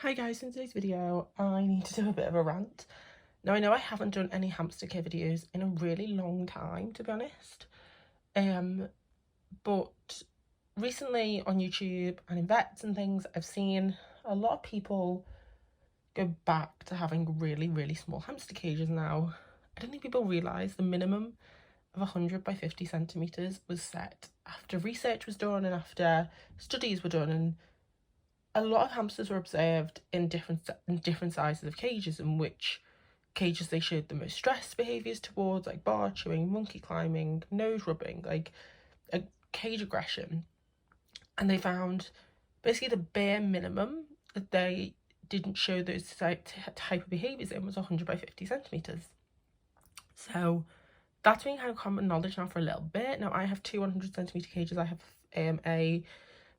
Hi guys, in today's video I need to do a bit of a rant. Now I know I haven't done any hamster care videos in a really long time, to be honest. But recently on YouTube and in vets and things, I've seen a lot of people go back to having really small hamster cages now. I don't think people realise the minimum of 100 by 50 centimetres was set after research was done and after studies were done, and a lot of hamsters were observed in different sizes of cages, in which cages they showed the most stress behaviours towards, like bar chewing, monkey climbing, nose rubbing, like a cage aggression. And they found basically the bare minimum that they didn't show those type of behaviours in was 100 by 50 centimetres. So that's been kind of common knowledge now for a little bit. Now I have two 100 centimetre cages. I have a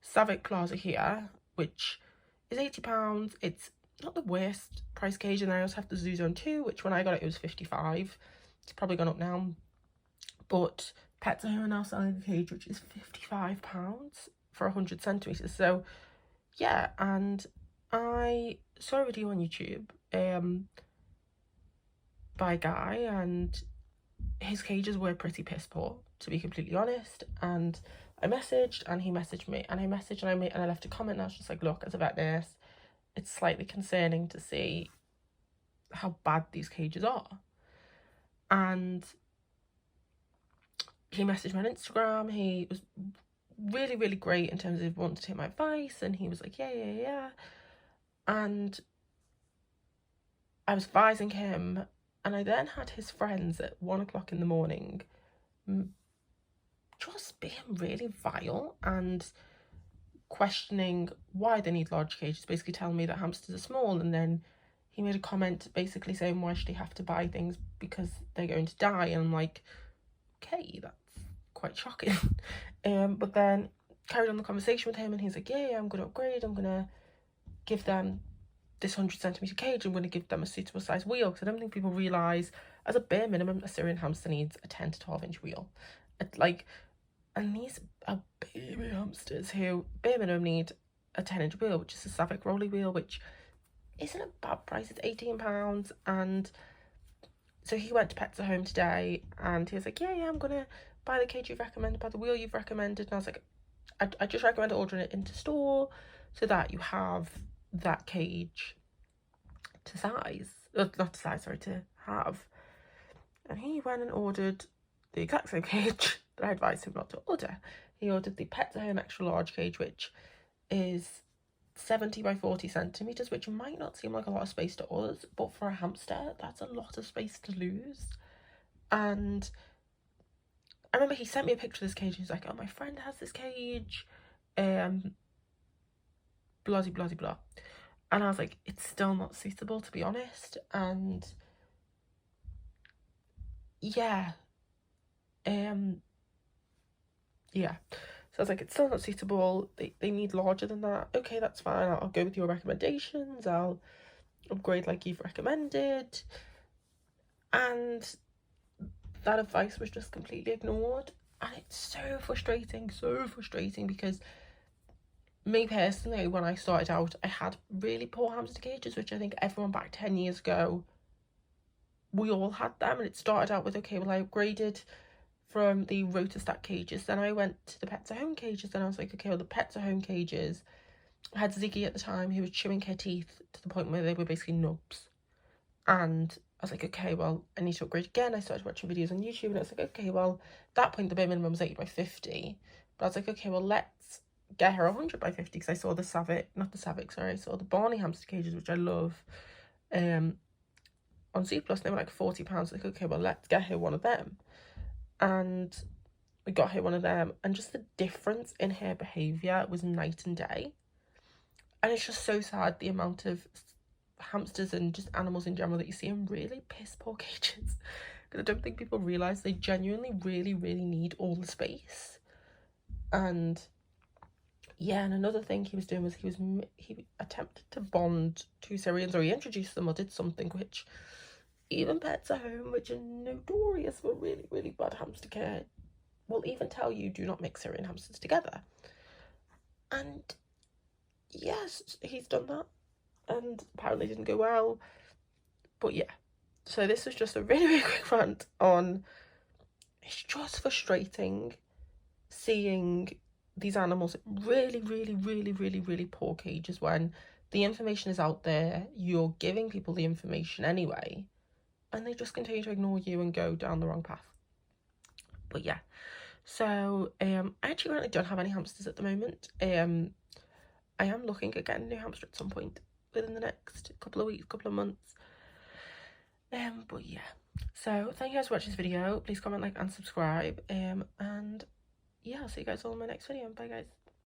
Savic closet here, which is £80. It's not the worst price cage, and I also have the Zoo Zone 2, which when I got it was 55. It's probably gone up now. But Pets are here now selling a cage which is £55 for 100 centimetres. So yeah, and I saw a video on YouTube by a guy, and his cages were pretty piss poor, to be completely honest. And I messaged and he messaged me, and I messaged and I left a comment, and I was just like, look, as a vet nurse, it's slightly concerning to see how bad these cages are. And he messaged me on Instagram. He was really great in terms of wanting to take my advice, and he was like, yeah. And I was advising him, and I then had his friends at 1 o'clock in the morning just being really vile and questioning why they need large cages, basically telling me that hamsters are small. And then he made a comment basically saying, why should he have to buy things because they're going to die? And I'm like, okay, that's quite shocking. But then carried on the conversation with him, and he's like, yeah, I'm going to upgrade, I'm going to give them this 100 centimetre cage, I'm going to give them a suitable size wheel, because I don't think people realise, as a bare minimum, a Syrian hamster needs a 10 to 12 inch wheel. And these are baby hamsters who bare minimum need a 10-inch wheel, which is a Savic rolly wheel, which isn't a bad price. It's £18. And so he went to Pets at Home today, and he was like, yeah, I'm gonna buy the cage you've recommended, buy the wheel you've recommended. And I was like, I just recommend ordering it into store so that you have that cage to size, not to size, sorry, to have. And he went and ordered the exact same cage that I advised him not to order. He ordered the Pets at Home extra large cage, which is 70 by 40 centimetres, which might not seem like a lot of space to us, but for a hamster, that's a lot of space to lose. And I remember he sent me a picture of this cage, and he's like, oh, my friend has this cage, blah. And I was like, it's still not suitable, to be honest. And yeah. So I was like, it's still not suitable. They need larger than that. Okay, that's fine. I'll go with your recommendations. I'll upgrade like you've recommended. And that advice was just completely ignored. And it's so frustrating because me personally, when I started out, I had really poor hamster cages, which I think everyone back 10 years ago, we all had them. And it started out with, okay, well, I upgraded from the Rotastat cages, then I went to the Pets at Home cages, and I was like, okay, well, the Pets at Home cages, I had Ziggy at the time, who was chewing her teeth to the point where they were basically nubs. And I was like, okay, well, I need to upgrade again. I started watching videos on YouTube, and I was like, okay, well, at that point the bare minimum was 80 by 50, but I was like, okay, well, let's get her 100 by 50, because I saw the I saw the Barney hamster cages, which I love, on C Plus. They were like £40. Like, okay, well, let's get her one of them. And we got her one of them, and just the difference in her behaviour was night and day. And it's just so sad, the amount of hamsters and just animals in general that you see in really piss poor cages, because I don't think people realise they genuinely really need all the space. And yeah, and another thing he was doing was he attempted to bond two Syrians, or he introduced them or did something, which even Pets at Home, which are notorious for really bad hamster care, will even tell you, do not mix Syrian hamsters together. And yes, he's done that. and apparently didn't go well. But yeah, so this was just a really, really quick rant on, it's just frustrating seeing these animals really, really, really, really, really poor cages when the information is out there, you're giving people the information anyway, and they just continue to ignore you and go down the wrong path. But yeah, so I actually currently don't have any hamsters at the moment. I am looking at getting a new hamster at some point within the next couple of weeks, couple of months. But yeah, so thank you guys for watching this video. Please comment, like, and subscribe. And yeah, I'll see you guys all in my next video. Bye, guys.